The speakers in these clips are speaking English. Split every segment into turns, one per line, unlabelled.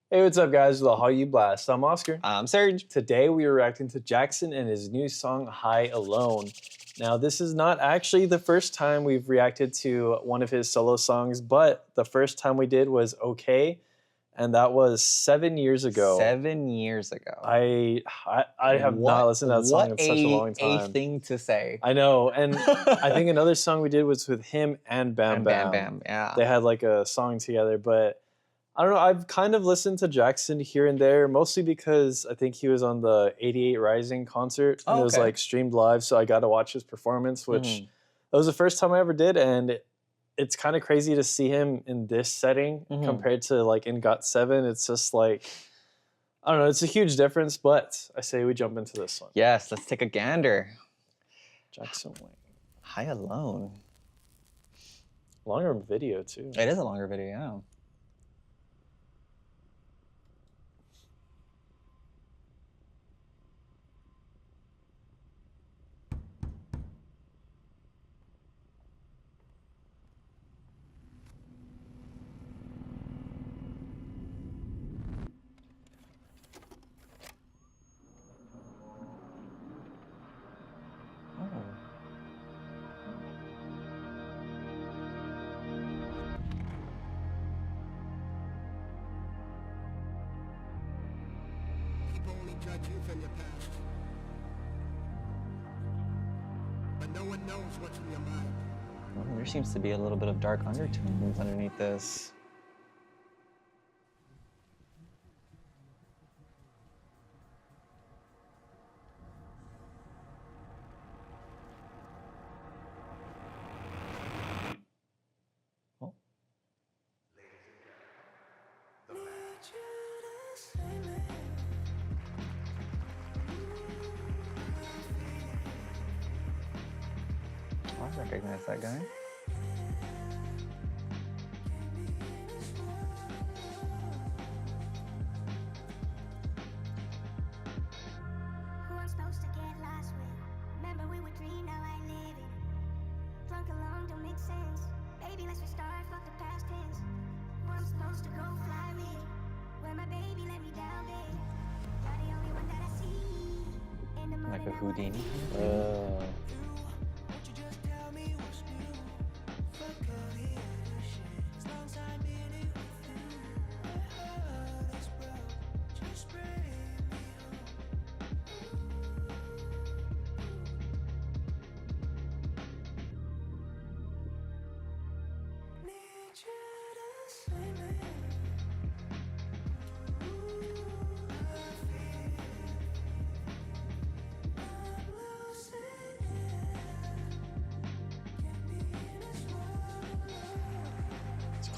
Hey, what's up, guys? The Hallyu Blast. I'm Oscar.
I'm Serge.
Today we are reacting to Jackson and his new song, High Alone. Now, this is not actually the first time we've reacted to one of his solo songs, but the first time we did was Okay, and that was 7 years ago.
7 years ago.
I have not listened to that song in such a long time.
What a thing to say.
I know, and I think another song we did was with him and Bam Bam.
Bam, yeah.
They had like a song together, but I don't know, I've kind of listened to Jackson here and there, mostly because I think he was on the 88 Rising concert, and it was like streamed live, so I got to watch his performance, which that was the first time I ever did, and it's kind of crazy to see him in this setting compared to like in GOT7. It's just like, I don't know, it's a huge difference, but I say we jump into this one.
Yes, let's take a gander.
Jackson Wang.
High Alone.
Longer video too.
It is a longer video, yeah.
Judge you from your past, but no one knows what's in your mind.
Well, there seems to be a little bit of dark undertones underneath this. Oh. I recognize that guy.
Who I'm supposed to get lost with? Remember we would dream, now I live it. Drunk alone don't make sense. Baby, let's restart, fuck the past tense. Who I'm supposed to go fly with? Where my baby let me down, babe. You're the only one that I see. In the morning,
Like a Houdini.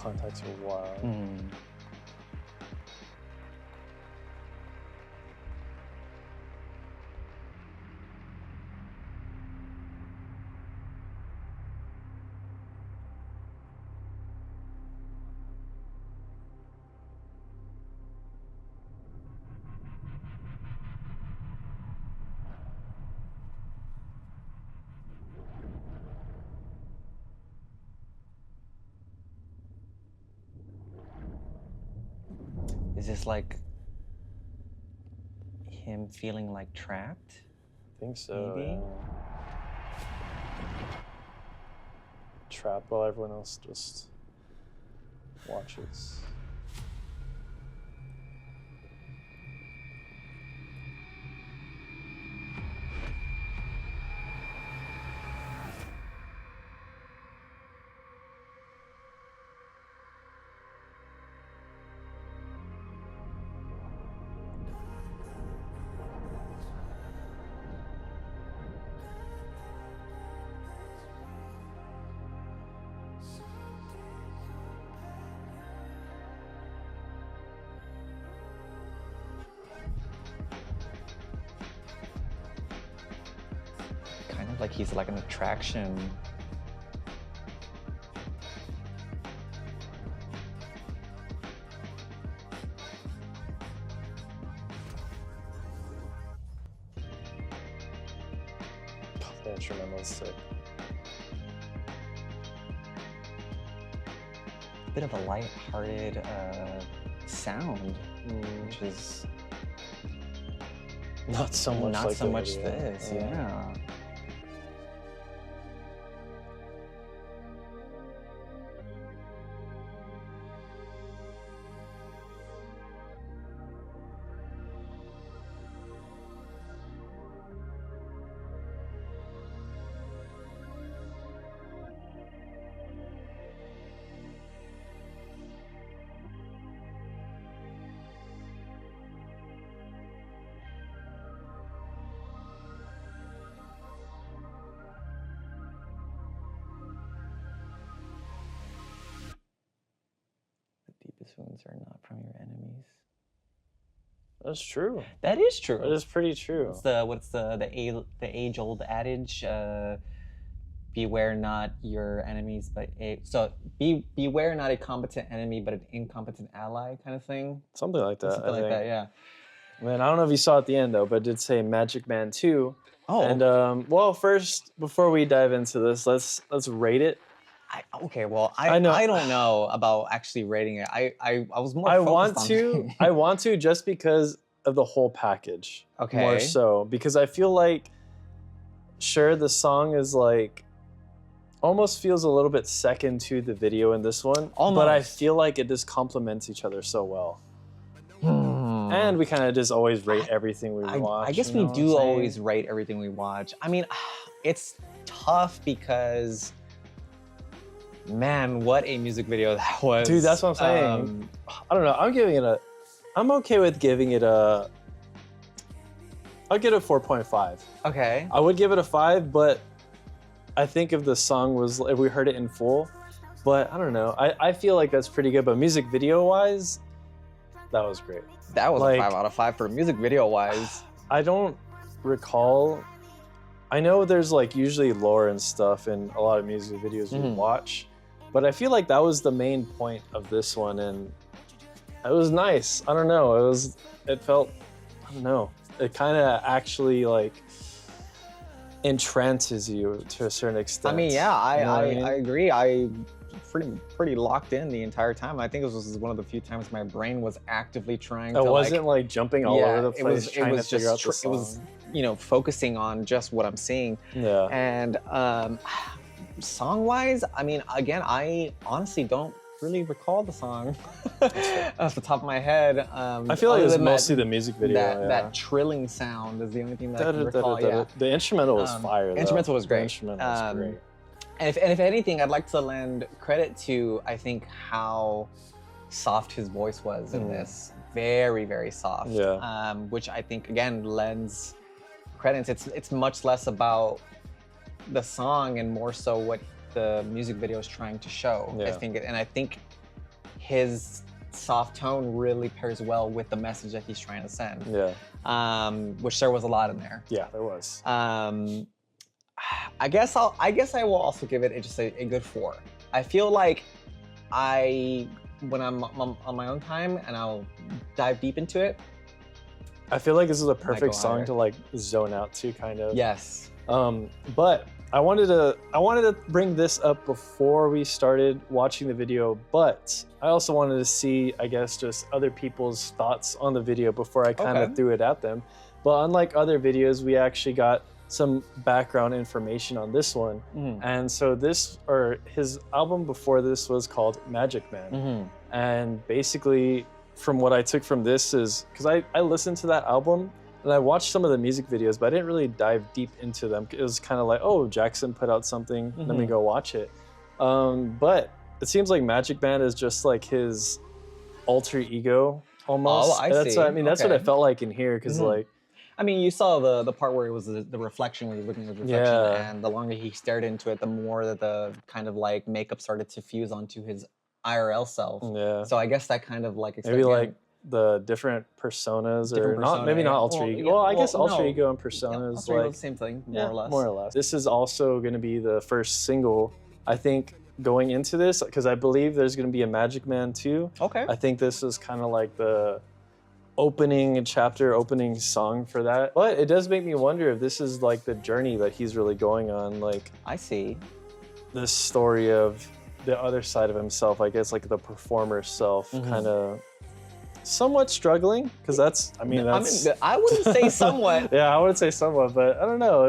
Contacts are wild.
Is this like him feeling like trapped?
I think so.
Maybe.
Yeah. Trapped while everyone else just watches.
Kind of like he's like an attraction.
The instrumental is sick.
Bit of a light-hearted sound, which is
Not so much.
not
like
so
the
much
video.
this. Yeah. Deepest wounds are not from your enemies.
That's true.
That is true.
That is pretty true.
What's the age old adage? Beware not your enemies, but beware not a competent enemy, but an incompetent ally, kind of thing.
Something like that.
Something
I
like
think.
that. Yeah.
Man, I don't know if you saw at the end though, but it did say Magic Man 2.
Oh.
And well, first before we dive into this, let's rate it.
I
know.
I don't know about actually rating it. I was more.
I
focused on
I want to just because of the whole package.
Okay.
More so because I feel like, sure, the song is like almost feels a little bit second to the video in this one, but I
Almost.
feel like it just complements each other so well.
Hmm.
And we kind of just always rate everything we watch.
I guess
you
we
know what I'm
do
saying?
always rate everything we watch. I mean, it's tough because, man, what a music video that was.
Dude, that's what I'm saying. I don't know. I'm okay with giving it a. I'll give it a 4.5.
Okay.
I would give it a 5, but I think if the song was, if we heard it in full, but I don't know. I feel like that's pretty good. But music video wise, that was great.
That was
Like-
a 5 out of 5 for music video wise.
I don't recall. I know there's like usually lore and stuff in a lot of music videos we watch, but I feel like that was the main point of this one, and it was nice. I don't know. It felt, I don't know. It kind of actually like entrances you to a certain extent.
I mean, yeah,
You know what I mean?
I agree. I pretty locked in the entire time. I think it was one of the few times my brain was actively trying to.
It wasn't like jumping all over the place trying to figure out the song.
It was, focusing on just what I'm seeing.
Yeah.
And song-wise, I mean, again, I honestly don't really recall the song off the top of my head.
I feel like
other
it's
than
mostly the music video.
that trilling sound is the only thing that I can recall. Yeah.
The instrumental was fire. Though.
Instrumental was great.
The instrumental was great.
And if anything, I'd like to lend credit to, I think, how soft his voice was in this. Very, very soft.
Yeah.
Which I think, again, lends credence. It's much less about the song and more so what the music video is trying to show.
Yeah.
I think his soft tone really pairs well with the message that he's trying to send.
Yeah.
Which there was a lot in there.
Yeah, there was.
I guess I will also give it just a good 4. I feel like when I'm on my own time and I'll dive deep into it.
I feel like this is a perfect
go
song
higher.
to like zone out to, kind of.
Yes.
But I wanted to bring this up before we started watching the video, but I also wanted to see, I guess, just other people's thoughts on the video before I kind of
Okay.
threw it at them. But unlike other videos, we actually got some background information on this one. And so his album before this was called Magic Man. And basically, from what I took from this is, because I listened to that album and I watched some of the music videos, but I didn't really dive deep into them. It was kind of like, oh, Jackson put out something, let me go watch it. But it seems like Magic Man is just like his alter ego almost.
Oh, I
That's
see.
what, I mean, that's what I
Okay.
felt like in here, because like,
I mean, you saw the part where it was the reflection, where he was looking at the reflection,
Yeah.
and the longer he stared into it, the more that the kind of like makeup started to fuse onto his IRL self.
yeah.
So I guess that kind of like
Maybe
again,
like the different personas,
Different
or not, maybe
persona,
not
yeah.
alter
Well,
ego.
yeah,
well, I guess
well,
alter
no.
ego and
yeah,
persona is
alter ego,
like,
same thing,
yeah,
more or less.
More or less. This is also going to be the first single, I think, going into this, because I believe there's going to be a Magic Man 2.
Okay.
I think this is kind of like the opening song for that. But it does make me wonder if this is like the journey that he's really going on, like
I see.
this story of the other side of himself, I guess, like the performer self, kind of somewhat struggling because that's, I mean, that's.
I wouldn't say somewhat.
Yeah, I would say somewhat, but I don't know.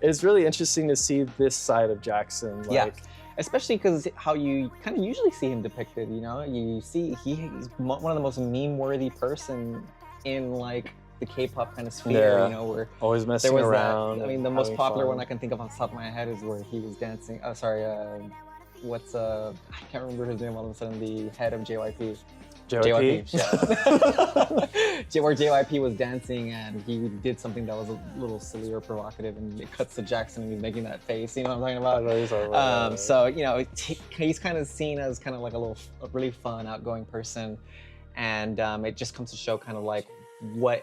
It's really interesting to see this side of Jackson. Like,
Yeah. Especially because how you kind of usually see him depicted, you know? You see he's one of the most meme-worthy person in like the K-pop kind of sphere,
Yeah.
you know, where
always messing
there was
around.
that. I mean, the
and
most
having
popular
fun.
one I can think of on the top of my head is where he was dancing. Oh, sorry, what's I can't remember his name all of a sudden. The head of JYP.
JYP?
Yeah. Where JYP was dancing and he did something that was a little silly or provocative, and it cuts to Jackson and he's making that face. You know what I'm talking about?
I know you're talking about that.
So you know, he's kind of seen as kind of like a really fun, outgoing person, and it just comes to show kind of like what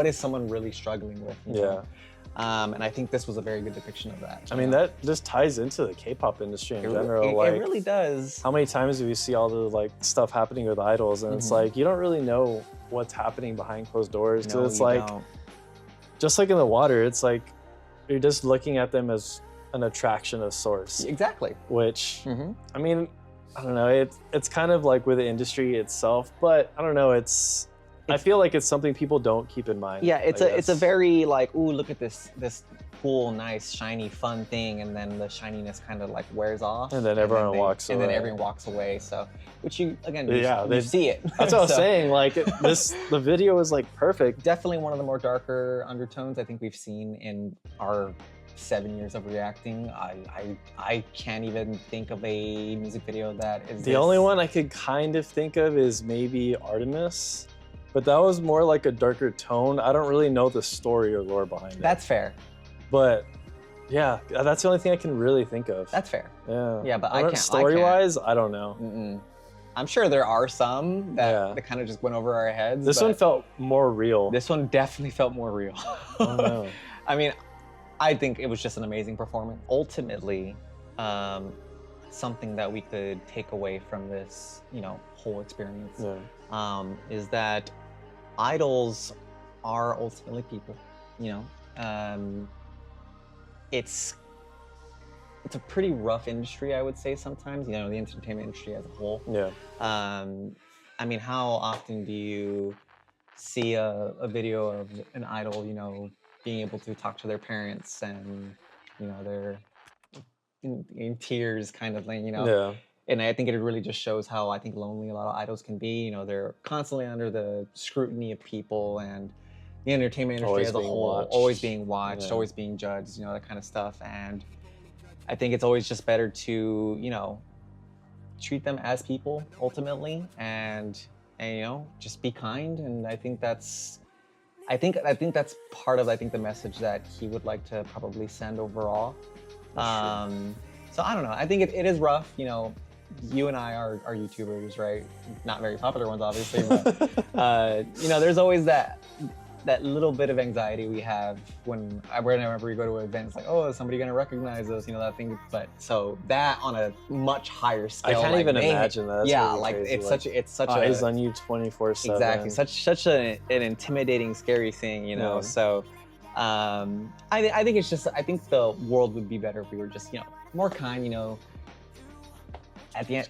is someone really struggling with. You know? And I think this was a very good depiction of that.
I mean, that just ties into the K-pop industry in general.
It
like,
really does.
how many times do we see all the like stuff happening with idols, and it's like you don't really know what's happening behind closed doors because it's like just like in the water, it's like you're just looking at them as an attraction of source.
Exactly.
Which I mean, I don't know. It's kind of like with the industry itself, but I don't know. I feel like it's something people don't keep in mind.
Yeah, it's a very like, ooh, look at this cool, nice, shiny, fun thing, and then the shininess kind of like wears off,
and then everyone walks away.
And then everyone walks away. So, which you again,
yeah,
you see it.
That's what I was saying. Like the video is like perfect.
Definitely one of the more darker undertones I think we've seen in our 7 years of reacting. I can't even think of a music video that is.
The only one I could kind of think of is maybe Artemis. But that was more like a darker tone. I don't really know the story or lore behind it.
That's fair.
But yeah, that's the only thing I can really think of.
That's fair.
Yeah.
Yeah, but I can't.
Story-wise, I don't know.
I'm sure there are some that kind of just went over our heads.
This one felt more real.
This one definitely felt more real.
Oh, no.
I mean, I think it was just an amazing performance. Ultimately, something that we could take away from this, you know, whole experience is that idols are ultimately people, you know. It's a pretty rough industry, I would say sometimes, you know, the entertainment industry as a whole.
Yeah.
I mean, how often do you see a video of an idol, you know, being able to talk to their parents and, you know, they're in tears kind of thing, you know?
Yeah.
And I think it really just shows how I think lonely a lot of idols can be. You know, they're constantly under the scrutiny of people and the entertainment industry as a whole, always being watched, always being judged, you know, that kind of stuff. And I think it's always just better to, you know, treat them as people ultimately, and you know, just be kind. And I think that's that's part of the message that he would like to probably send overall. So I don't know. I think it is rough, you know. You and I are YouTubers, right? Not very popular ones, obviously, but you know, there's always that little bit of anxiety we have whenever we go to an event. It's like, oh, is somebody gonna recognize us? You know, that thing. But so that on a much higher scale.
I can't even imagine that. That's
yeah,
really
like
crazy.
it's such
eyes on you 24/7.
Exactly, such an intimidating, scary thing, you know. So I think it's just, I think the world would be better if we were just, you know, more kind, you know. At the end,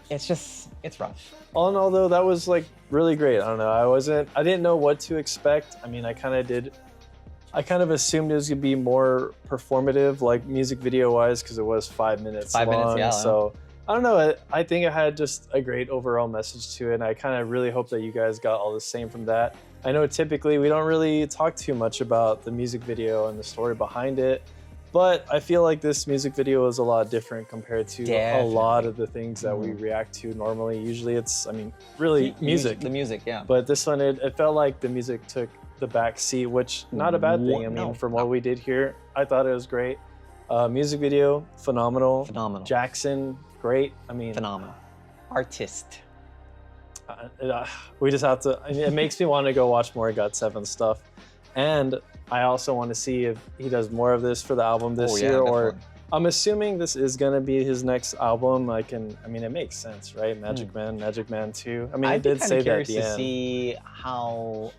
it's rough.
All in all, though, that was like really great. I don't know. I didn't know what to expect. I mean, I kind of assumed it was gonna be more performative, like music video wise, because it was 5 minutes long.
Yeah.
So I don't know. I think it had just a great overall message to it. And I kind of really hope that you guys got all the same from that. I know typically we don't really talk too much about the music video and the story behind it. But I feel like this music video is a lot different compared to a lot of the things that we react to normally. Usually it's, I mean, really music.
The music, yeah.
But this one, it felt like the music took the back seat, which not a bad thing. I mean, from what we did here, I thought it was great. Music video, phenomenal.
Phenomenal.
Jackson, great. I mean,
phenomenal. Artist.
We just have to, I mean, it makes me want to go watch more GOT7 stuff. And I also want to see if he does more of this for the album this year, or I'm assuming this is going to be his next album. I mean, it makes sense, right? Magic Man 2. I mean, he did say that at the end.
I'm curious to see how,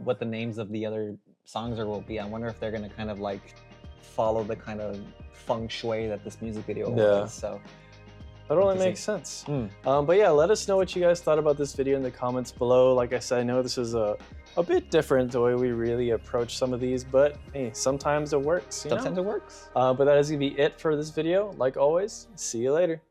what the names of the other songs will be. I wonder if they're going to kind of like follow the kind of feng shui that this music video was. So
Totally makes sense. But yeah, let us know what you guys thought about this video in the comments below. Like I said, I know this is a bit different the way we really approach some of these, but hey, sometimes it works.
Sometimes it works.
But that is gonna be it for this video. Like always, see you later.